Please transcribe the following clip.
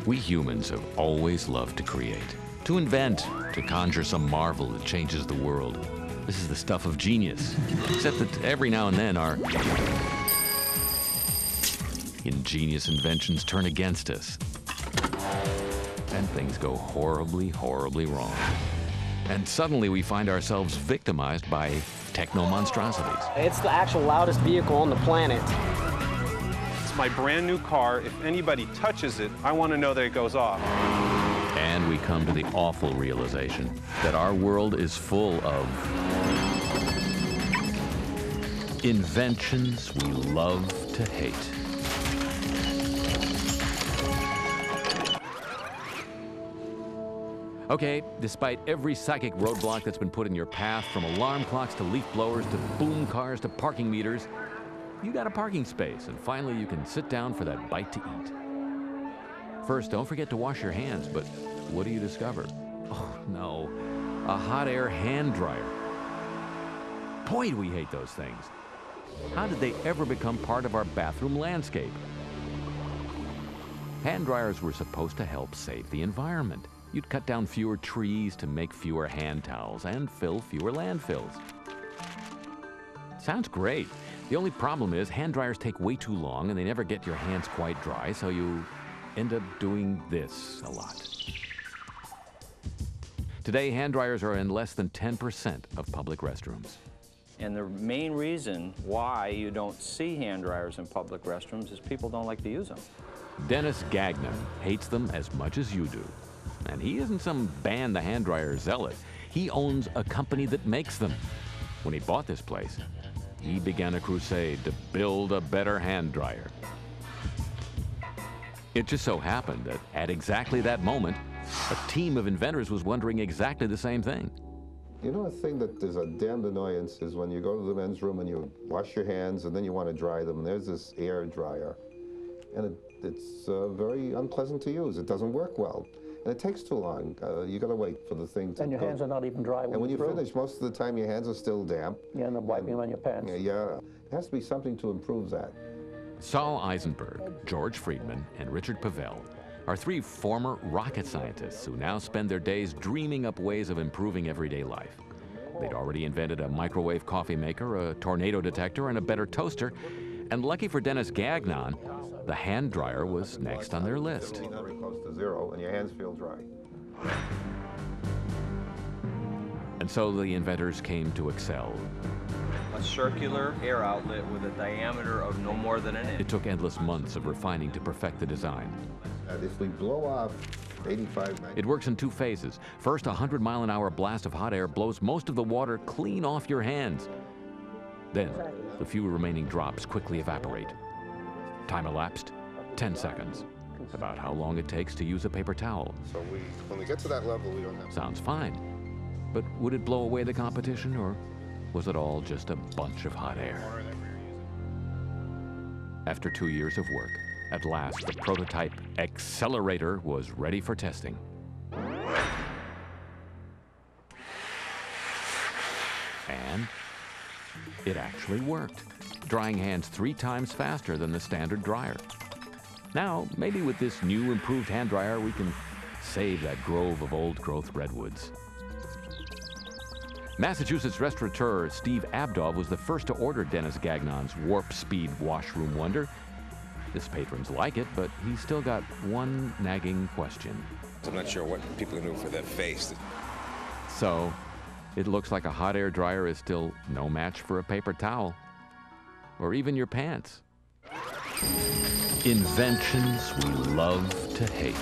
We humans have always loved to create, to invent, to conjure some marvel that changes the world. This is the stuff of genius, except that every now and then our ingenious inventions turn against us. And things go horribly, horribly wrong. And suddenly we find ourselves victimized by techno-monstrosities. It's the actual loudest vehicle on the planet. It's my brand new car. If anybody touches it, I want to know that it goes off. And we come to the awful realization that our world is full of inventions we love to hate. Okay, despite every psychic roadblock that's been put in your path, from alarm clocks to leaf blowers to boom cars to parking meters, you got a parking space, and finally you can sit down for that bite to eat. First, don't forget to wash your hands, but what do you discover? Oh no, a hot air hand dryer. Boy, do we hate those things. How did they ever become part of our bathroom landscape? Hand dryers were supposed to help save the environment. You'd cut down fewer trees to make fewer hand towels and fill fewer landfills. Sounds great. The only problem is hand dryers take way too long and they never get your hands quite dry, so you end up doing this a lot. Today, hand dryers are in less than 10% of public restrooms. And the main reason why you don't see hand dryers in public restrooms is people don't like to use them. Dennis Gagnon hates them as much as you do. And he isn't some ban the hand dryer zealot. He owns a company that makes them. When he bought this place, he began a crusade to build a better hand dryer. It just so happened that at exactly that moment, a team of inventors was wondering exactly the same thing. You know, a thing that is a damned annoyance is when you go to the men's room and you wash your hands and then you want to dry them. There's this air dryer, and it's very unpleasant to use. It doesn't work well. And it takes too long. You got to wait for the thing to And your hands are not even dry. And when you finish, most of the time your hands are still damp. You end up wiping them on your pants. Yeah. There has to be something to improve that. Saul Eisenberg, George Friedman, and Richard Pavel are three former rocket scientists who now spend their days dreaming up ways of improving everyday life. They'd already invented a microwave coffee maker, a tornado detector, and a better toaster. And lucky for Dennis Gagnon, the hand dryer was next on their list. Very close to zero, and your hands feel dry. And so the inventors came to excel. A circular air outlet with a diameter of no more than an inch. It took endless months of refining to perfect the design. If we blow off 85, 90... It works in two phases. First, a 100-mile-an-hour blast of hot air blows most of the water clean off your hands. Then, the few remaining drops quickly evaporate. Time elapsed, 10 seconds. About how long it takes to use a paper towel. So when we get to that level, we don't have... Sounds fine. But would it blow away the competition, or was it all just a bunch of hot air? After 2 years of work, at last the prototype XLERATOR was ready for testing. And it actually worked, drying hands 3 times faster than the standard dryer. Now, maybe with this new improved hand dryer, we can save that grove of old-growth redwoods. Massachusetts restaurateur Steve Abdov was the first to order Dennis Gagnon's warp-speed washroom wonder. His patrons like it, but he's still got one nagging question. I'm not sure what people can do for their face. So, it looks like a hot air dryer is still no match for a paper towel. Or even your pants. Inventions we love to hate.